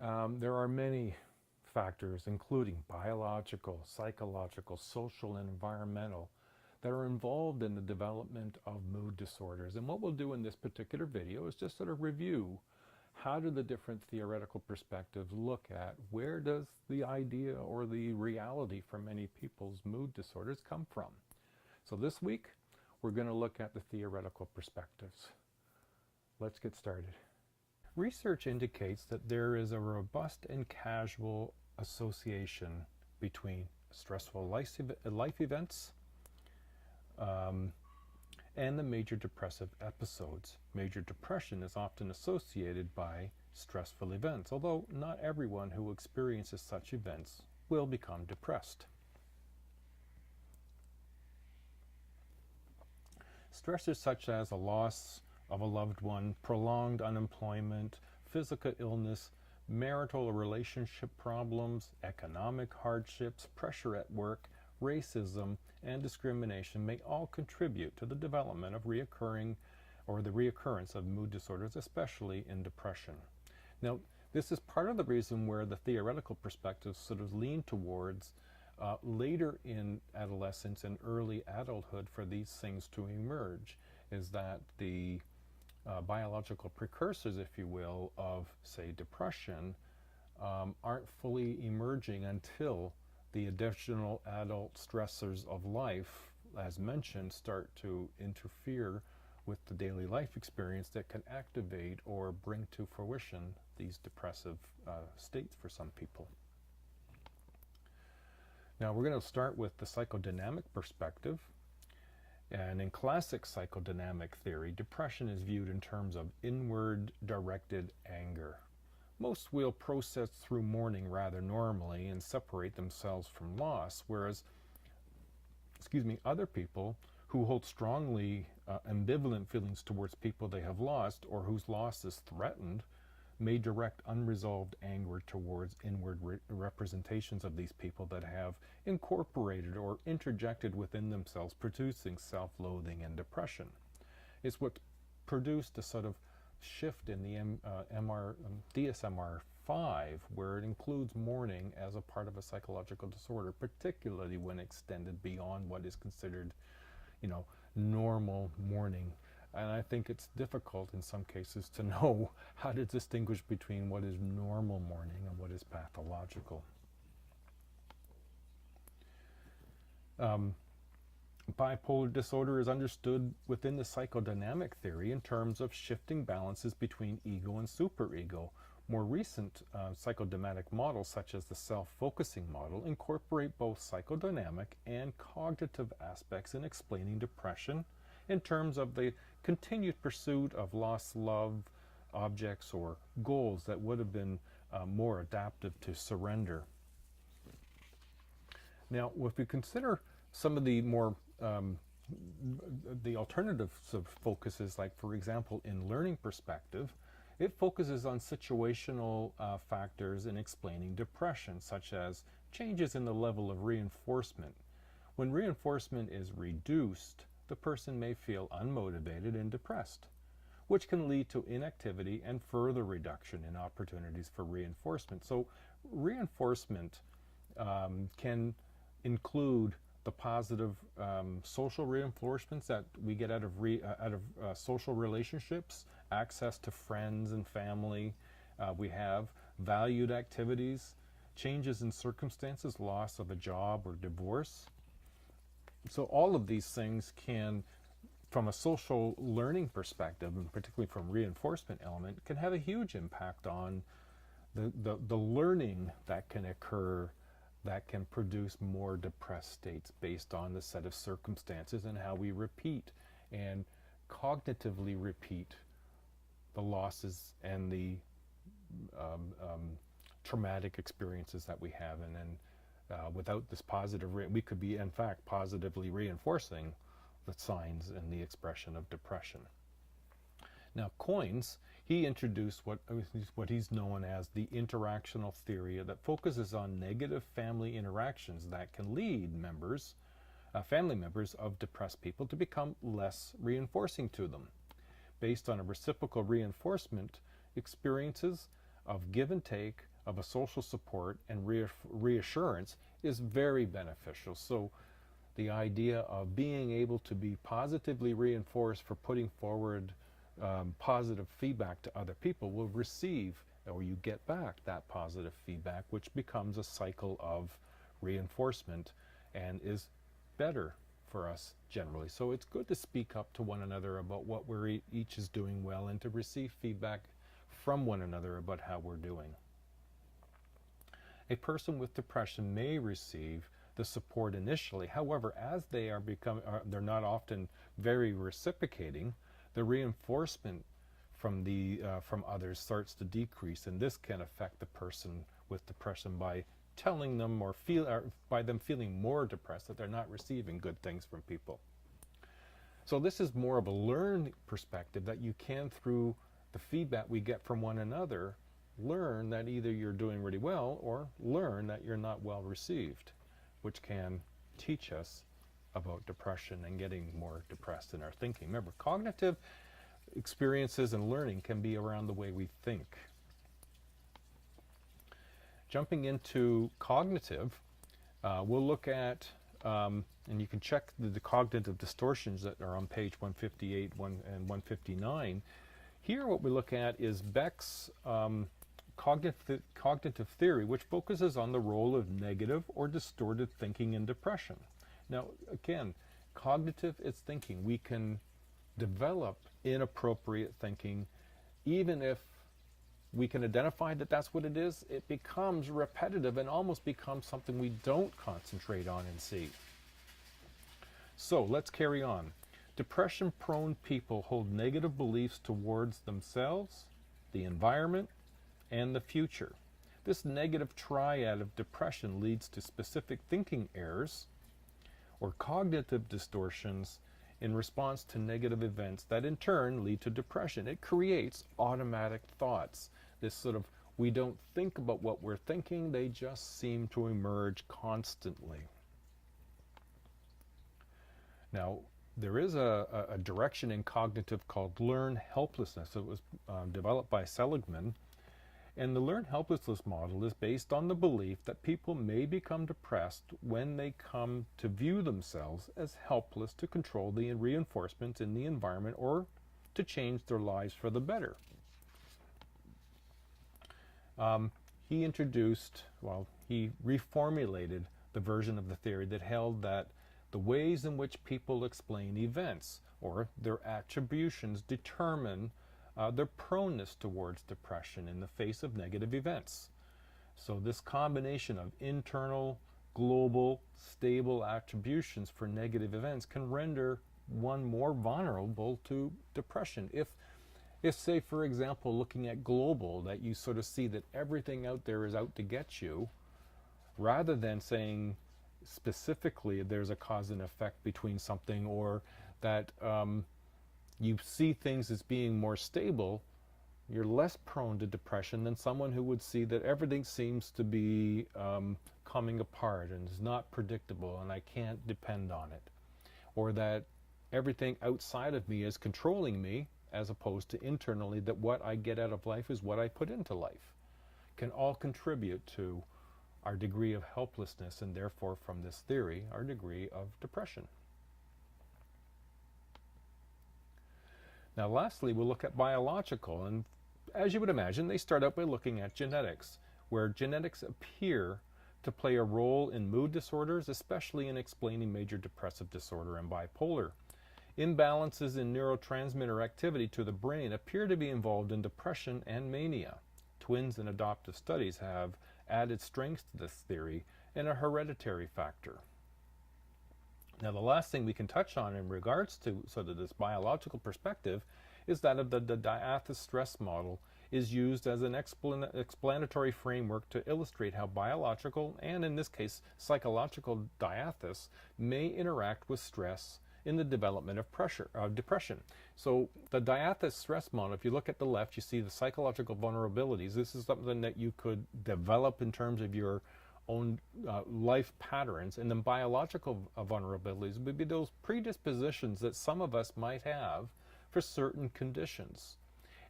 There are many factors, including biological, psychological, social, and environmental, that are involved in the development of mood disorders. And what we'll do in this particular video is just sort of review how do the different theoretical perspectives look at where does the idea or the reality for many people's mood disorders come from. So this week, we're going to look at the theoretical perspectives. Let's get started. Research indicates that there is a robust and causal association between stressful life events and the major depressive episodes. Major depression is often associated by stressful events, although not everyone who experiences such events will become depressed. Stressors such as a loss of a loved one, prolonged unemployment, physical illness, marital or relationship problems, economic hardships, pressure at work, racism, and discrimination may all contribute to the development of the reoccurrence of mood disorders, especially in depression. Now, this is part of the reason where the theoretical perspectives sort of lean towards later in adolescence and early adulthood for these things to emerge, is that the biological precursors, if you will, of, say, depression aren't fully emerging until the additional adult stressors of life, as mentioned, start to interfere with the daily life experience that can activate or bring to fruition these depressive states for some people. Now we're going to start with the psychodynamic perspective. And in classic psychodynamic theory, depression is viewed in terms of inward-directed anger. Most will process through mourning rather normally and separate themselves from loss, whereas, other people who hold strongly ambivalent feelings towards people they have lost or whose loss is threatened may direct unresolved anger towards inward representations of these people that have incorporated or interjected within themselves, producing self-loathing and depression. It's what produced a sort of shift in the DSM-5, where it includes mourning as a part of a psychological disorder, particularly when extended beyond what is considered, normal mourning. And I think it's difficult in some cases to know how to distinguish between what is normal mourning and what is pathological. Bipolar disorder is understood within the psychodynamic theory in terms of shifting balances between ego and superego. More recent psychodynamic models, such as the self-focusing model, incorporate both psychodynamic and cognitive aspects in explaining depression in terms of the continued pursuit of lost love, objects, or goals that would have been more adaptive to surrender. Now, if we consider some of the more the alternative of focuses, like for example in learning perspective, it focuses on situational factors in explaining depression, such as changes in the level of reinforcement. When reinforcement is reduced, the person may feel unmotivated and depressed, which can lead to inactivity and further reduction in opportunities for reinforcement. So reinforcement can include the positive social reinforcements that we get out of social relationships, access to friends and family. We have valued activities, changes in circumstances, loss of a job or divorce. So all of these things can, from a social learning perspective, and particularly from reinforcement element, can have a huge impact on the learning that can occur, that can produce more depressed states based on the set of circumstances and how we repeat and cognitively repeat the losses and the traumatic experiences that we have. And then without this positive, we could be in fact positively reinforcing the signs and the expression of depression. Now, Coynes, he introduced what he's known as the interactional theory that focuses on negative family interactions that can lead family members of depressed people to become less reinforcing to them. Based on a reciprocal reinforcement, experiences of give and take of a social support and reassurance is very beneficial. So the idea of being able to be positively reinforced for putting forward positive feedback to other people will receive, or you get back that positive feedback, which becomes a cycle of reinforcement and is better for us generally. So it's good to speak up to one another about what we're each is doing well, and to receive feedback from one another about how we're doing. A person with depression may receive the support initially. However, as they are they're not often very reciprocating, the reinforcement from others starts to decrease, and this can affect the person with depression by telling them or by them feeling more depressed, that they're not receiving good things from people. So this is more of a learned perspective, that you can, through the feedback we get from one another, learn that either you're doing really well or learn that you're not well received, which can teach us about depression and getting more depressed in our thinking. Remember, cognitive experiences and learning can be around the way we think. Jumping into cognitive, we'll look at, and you can check the cognitive distortions that are on page 158 and 159. Here what we look at is Beck's cognitive theory, which focuses on the role of negative or distorted thinking in depression. Now, again, cognitive is thinking. We can develop inappropriate thinking, even if we can identify that that's what it is. It becomes repetitive and almost becomes something we don't concentrate on and see. So let's carry on. Depression-prone people hold negative beliefs towards themselves, the environment, and the future. This negative triad of depression leads to specific thinking errors or cognitive distortions in response to negative events that in turn lead to depression. It creates automatic thoughts. This sort of, we don't think about what we're thinking, they just seem to emerge constantly. Now, there is a direction in cognitive called learned helplessness. It was developed by Seligman. And the learned helplessness model is based on the belief that people may become depressed when they come to view themselves as helpless to control the reinforcements in the environment or to change their lives for the better. He reformulated the version of the theory that held that the ways in which people explain events or their attributions determine their proneness towards depression in the face of negative events. So this combination of internal, global, stable attributions for negative events can render one more vulnerable to depression. If say, for example, looking at global, that you sort of see that everything out there is out to get you, rather than saying specifically there's a cause and effect between something, or that you see things as being more stable, you're less prone to depression than someone who would see that everything seems to be coming apart and is not predictable and I can't depend on it. Or that everything outside of me is controlling me, as opposed to internally, that what I get out of life is what I put into life. Can all contribute to our degree of helplessness, and therefore, from this theory, our degree of depression. Now lastly, we'll look at biological, and as you would imagine, they start out by looking at genetics, where genetics appear to play a role in mood disorders, especially in explaining major depressive disorder and bipolar. Imbalances in neurotransmitter activity to the brain appear to be involved in depression and mania. Twins and adoptive studies have added strength to this theory and a hereditary factor. Now, the last thing we can touch on in regards to sort of this biological perspective is that of the Diathesisstress model is used as an explanatory framework to illustrate how biological, and in this case psychological diathis, may interact with stress in the development of depression. So the Diathesisstress model, if you look at the left, you see the psychological vulnerabilities. This is something that you could develop in terms of your own life patterns, and then biological vulnerabilities would be those predispositions that some of us might have for certain conditions.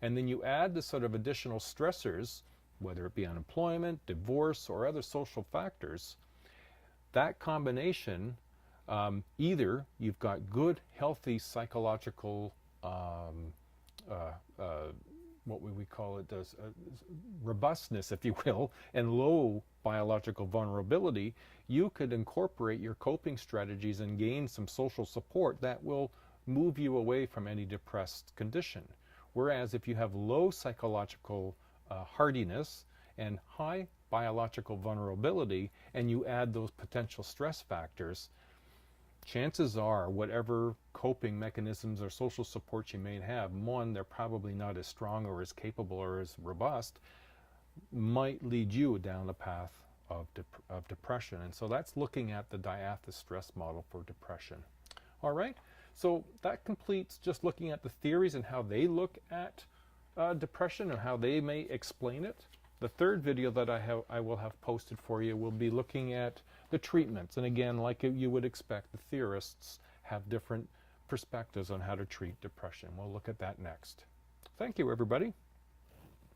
And then you add the sort of additional stressors whether it be unemployment, divorce, or other social factors, that combination, either you've got good, healthy psychological, what would we call it, robustness, if you will, and low biological vulnerability, you could incorporate your coping strategies and gain some social support that will move you away from any depressed condition. Whereas if you have low psychological hardiness and high biological vulnerability, and you add those potential stress factors, chances are whatever coping mechanisms or social support you may have, one, they're probably not as strong or as capable or as robust, might lead you down a path of depression. And so that's looking at the Diathesisstress model for depression. All right, so that completes just looking at the theories and how they look at depression and how they may explain it. The third video that I will have posted for you will be looking at the treatments. And again, like you would expect, the theorists have different perspectives on how to treat depression. We'll look at that next. Thank you, everybody.